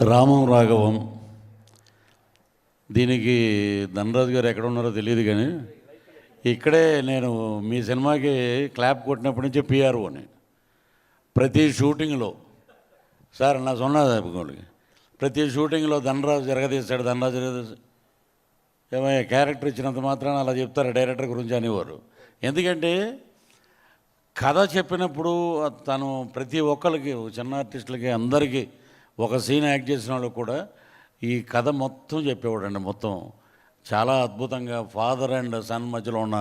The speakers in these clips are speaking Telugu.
రామం రాఘవం. దీనికి ధనరాజు గారు ఎక్కడ ఉన్నారో తెలియదు, కానీ ఇక్కడే నేను మీ సినిమాకి క్లాప్ కొట్టినప్పటి నుంచి పిఆర్ఓని ప్రతి షూటింగ్లో సార్ నా సొన్నదానికి ప్రతి షూటింగ్లో ధనరాజు జరగదీస్తాడు, ధనరాజు జరగదీస్తాడు. ఏమయ్యా క్యారెక్టర్ ఇచ్చినంత మాత్రాన అలా చెప్తారు డైరెక్టర్ గురించి అనేవారు. ఎందుకంటే కథ చెప్పినప్పుడు తను ప్రతి ఒక్కరికి, చిన్న ఆర్టిస్టులకి, అందరికీ ఒక సీన్ యాక్ట్ చేసిన వాళ్ళకి కూడా ఈ కథ మొత్తం చెప్పేవాడండి. మొత్తం చాలా అద్భుతంగా ఫాదర్ అండ్ సన్ మధ్యలో ఉన్న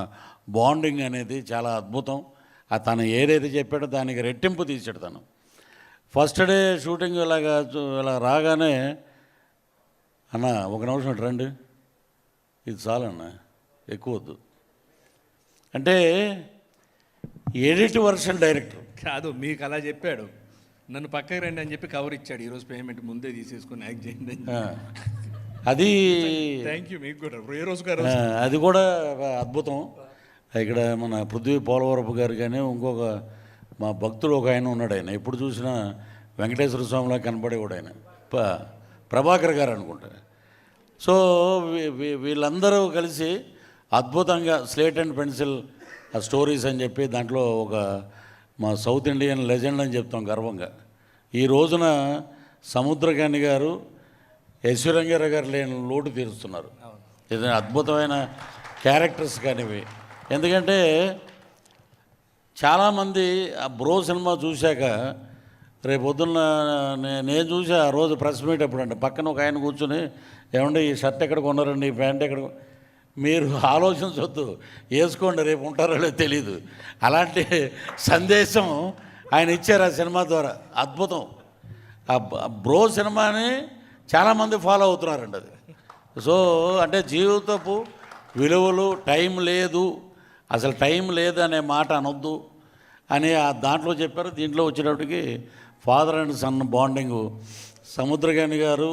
బాండింగ్ అనేది చాలా అద్భుతం. తను ఏదైతే చెప్పాడో దానికి రెట్టింపు తీసాడు తను. ఫస్ట్ డే షూటింగ్ ఇలా రాగానే, అన్న ఒక నిమిషం రండి, ఇది చాలన్న, ఎక్కువ వద్దు అంటే ఎడిట్ వర్షన్ డైరెక్టర్ కాదు, మీకు అలా చెప్పాడు, నన్ను పక్కకి రండి అని చెప్పి కవర్ ఇచ్చాడు. ఈరోజు పేమెంట్ ముందే తీసేసుకుని యాక్ట్ చేయండి. అది థ్యాంక్ యూ. మీకు కూడా ఏ రోజు గారు అది కూడా అద్భుతం. ఇక్కడ మన పృథ్వీ పోలవరపు గారు కానీ ఇంకొక మా భక్తుడు ఒక ఆయన ఉన్నాడు. ఆయన ఎప్పుడు చూసినా వెంకటేశ్వర స్వామిలా కనపడేవాడు. ఆయన ప్రభాకర్ గారు అనుకుంటా. సో వీళ్ళందరూ కలిసి అద్భుతంగా స్లేట్ అండ్ పెన్సిల్ స్టోరీస్ అని చెప్పి దాంట్లో ఒక మా సౌత్ ఇండియన్ లెజెండ్ అని చెప్తాం గర్వంగా. ఈ రోజున సముద్రకాని గారు, ఐశ్వర్యంగారు గారు లేని లోటు తీరుస్తున్నారు. ఏదైనా అద్భుతమైన క్యారెక్టర్స్ కానివి. ఎందుకంటే చాలామంది ఆ బ్రో సినిమా చూశాక రేపు పొద్దున్న నేను చూసి ఆ రోజు ప్రెస్ మీట్ అప్పుడు అంటే పక్కన ఒక ఆయన కూర్చొని, ఏమంటే ఈ షర్ట్ ఎక్కడ కొన్నారండి, ఈ ప్యాంట్ ఎక్కడ, మీరు ఆలోచించవద్దు, వేసుకోండి, రేపు ఉంటారో లేదో తెలీదు. అలాంటి సందేశం ఆయన ఇచ్చారు ఆ సినిమా ద్వారా. అద్భుతం. ఆ బ్రో సినిమాని చాలామంది ఫాలో అవుతున్నారండి. అది సో అంటే జీవితపు విలువలు, టైం లేదు, అసలు టైం లేదు అనే మాట అనొద్దు అని దాంట్లో చెప్పారు. దీంట్లో వచ్చేటప్పటికి father and son bonding. Samuthirakani గారు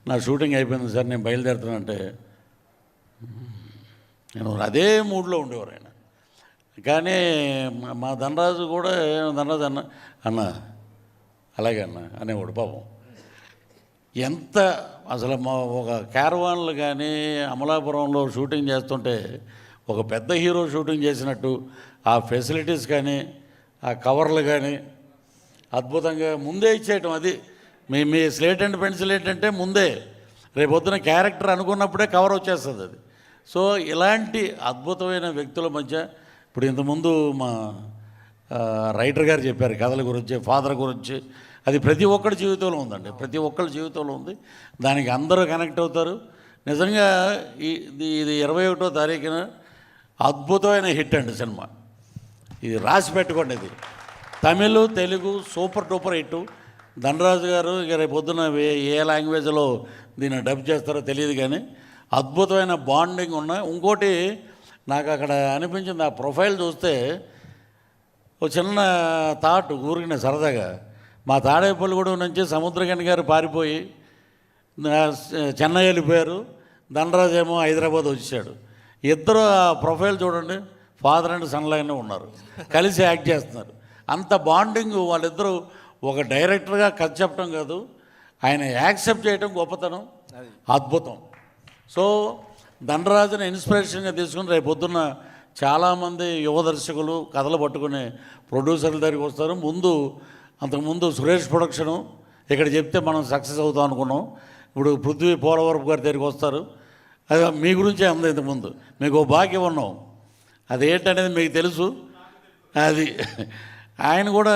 నా షూటింగ్ అయిపోయింది సార్, నేను బయలుదేరుతానంటే నేను అదే మూడ్లో ఉండేవారు ఆయన. కానీ మా ధనరాజు కూడా, ధనరాజు అన్న అలాగే అన్న అనేవాడు. పాపం ఎంత అసలు మా ఒక క్యారవాన్లు కానీ అమలాపురంలో షూటింగ్ చేస్తుంటే ఒక పెద్ద హీరో షూటింగ్ చేసినట్టు ఆ ఫెసిలిటీస్ కానీ ఆ కవర్లు కానీ అద్భుతంగా ముందే ఇచ్చేయటం. అది మీ స్లేట్ అండ్ పెన్సిల్ ఏంటంటే ముందే రేపొద్దున క్యారెక్టర్ అనుకున్నప్పుడే కవర్ వచ్చేస్తుంది అది. సో ఇలాంటి అద్భుతమైన వ్యక్తుల మధ్య ఇప్పుడు ఇంతకుముందు మా రైటర్ గారు చెప్పారు కథల గురించి, ఫాదర్ గురించి. అది ప్రతి ఒక్కరి జీవితంలో ఉందండి, ప్రతి ఒక్కరి జీవితంలో ఉంది. దానికి అందరూ కనెక్ట్ అవుతారు. నిజంగా ఇది 21వ తారీఖున అద్భుతమైన హిట్ అండి సినిమా. ఇది రాసి పెట్టుకోండి. ఇది Tamil, Telugu super duper hit. Dhanraj గారు ఇక రేపు పొద్దున ఏ లాంగ్వేజ్లో దీన్ని డబ్ చేస్తారో తెలియదు, కానీ అద్భుతమైన బాండింగ్ ఉన్న. ఇంకోటి నాకు అక్కడ అనిపించింది, ఆ ప్రొఫైల్ చూస్తే ఒక చిన్న థాట్ ఊరికిన సరదాగా, మా తాడేపల్లిగూడెం నుంచి సముద్రకాని గారు పారిపోయి చెన్నై వెళ్ళిపోయారు, ధనరాజు ఏమో హైదరాబాద్ వచ్చాడు. ఇద్దరు ఆ ప్రొఫైల్ చూడండి, ఫాదర్ అండ్ సన్ లాగానే ఉన్నారు, కలిసి యాక్ట్ చేస్తున్నారు. అంత బాండింగ్ వాళ్ళిద్దరూ. ఒక డైరెక్టర్గా కథ చెప్పడం కాదు, ఆయన యాక్సెప్ట్ చేయడం గొప్పతనం, అద్భుతం. సో ధనరాజుని ఇన్స్పిరేషన్గా తీసుకుని రేపు పొద్దున్న చాలామంది యువ దర్శకులు కథలు పట్టుకునే ప్రొడ్యూసర్ల దగ్గరికి వస్తారు. అంతకుముందు సురేష్ ప్రొడక్షను ఇక్కడ చెప్తే మనం సక్సెస్ అవుతాం అనుకున్నాం. ఇప్పుడు పృథ్వీ పోలవరపు గారి దగ్గరికి వస్తారు. అది మీ గురించే అంది. ఇంతకుముందు మీకు ఓ భాగ్యం ఉన్నాం, అదేంటనేది మీకు తెలుసు. అది ఆయన కూడా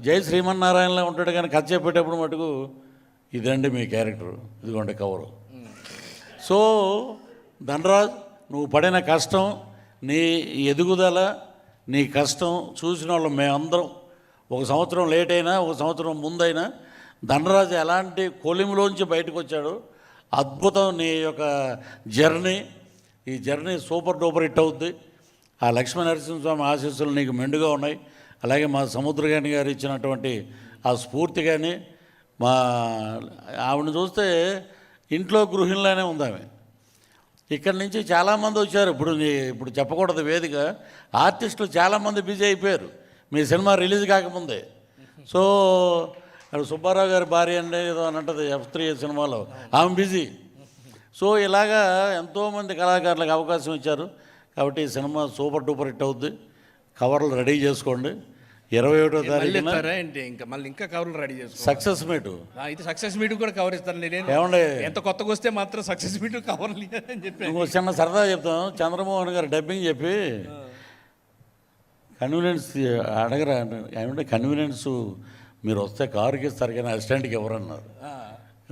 జై శ్రీమన్నారాయణలో ఉంటాడు, కానీ కథ చెప్పేటప్పుడు మటుకు ఇదండి మీ క్యారెక్టర్, ఇదిగోండి కవరు. సో ధనరాజ్, నువ్వు పడిన కష్టం, నీ ఎదుగుదల, నీ కష్టం చూసిన వాళ్ళు మేమందరం. ఒక సంవత్సరం లేట్ అయినా, ఒక సంవత్సరం ముందైనా ధనరాజు ఎలాంటి కొలిమిలోంచి బయటకు వచ్చాడు. అద్భుతం నీ యొక్క జర్నీ. ఈ జర్నీ సూపర్ డూపర్ హిట్ అవుద్ది. ఆ లక్ష్మీ నరసింహస్వామి ఆశీస్సులు నీకు మెండుగా ఉన్నాయి. అలాగే మా సముద్రకాని గారు ఇచ్చినటువంటి ఆ స్ఫూర్తి కానీ, మా ఆవిడని చూస్తే ఇంట్లో గృహిణిలానే ఉంది ఆమె. ఇక్కడి నుంచి చాలామంది వచ్చారు. ఇప్పుడు చెప్పకూడదు వేదిక, ఆర్టిస్టులు చాలామంది బిజీ అయిపోయారు మీ సినిమా రిలీజ్ కాకముందే. సో అక్కడ సుబ్బారావు గారి భార్య అంటే ఏదో అని అంటది F3 సినిమాలో, ఆమె బిజీ. సో ఇలాగా ఎంతోమంది కళాకారులకు అవకాశం ఇచ్చారు. కాబట్టి ఈ సినిమా సూపర్ డూపర్ హిట్ అవుద్ది. కవర్లు రెడీ చేసుకోండి. 21వ మళ్ళీ తారీఖున ఇస్తారా ఏంటి? ఇంకా మళ్ళీ ఇంకా కవర్లు రెడీ చేసుకో. Success meet. ఇది సక్సెస్ మీట్ కూడా కవర్ ఇస్తాను నేను. ఏమండి, ఎంత కొత్తగా వస్తే మాత్రం సక్సెస్ మీట్ కవర్లు అని చెప్పి ఇంకో చిన్న సరదా చెప్తాం. చంద్రమోహన్ గారు డబ్బింగ్ చెప్పి కన్వీనియన్స్ అడగరా ఏమంటే కన్వీనియన్స్ మీరు వస్తే కారుకి ఇస్తారు కానీ అసిస్టెంట్కి ఎవరన్నారు.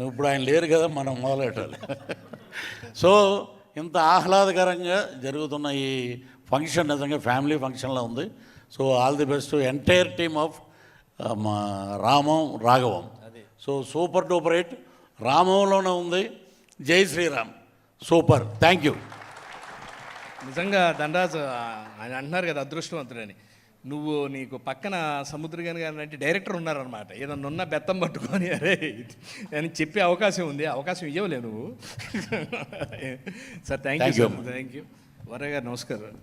ఇప్పుడు ఆయన లేరు కదా, మనం మొదలెట్టాలి. సో ఇంత ఆహ్లాదకరంగా జరుగుతున్న ఈ ఫంక్షన్ నిజంగా ఫ్యామిలీ ఫంక్షన్లో ఉంది. So all the best entire team of మా Ramam Raghavam. So super duper hit. రామంలోనే ఉంది. జై శ్రీరామ్. సూపర్. Thank you. నిజంగా ధనరాజు ఆయన అంటున్నారు కదా అదృష్టవంతుడని. నువ్వు నీకు పక్కన సముద్రగాని గారు అంటే డైరెక్టర్ ఉన్నారనమాట. ఏదన్నా ఉన్న బెత్తం పట్టుకొని అరే అని చెప్పే అవకాశం ఉంది. అవకాశం ఇవ్వలే నువ్వు. Sir thank you. Thank you. Varayya గారు నమస్కారం.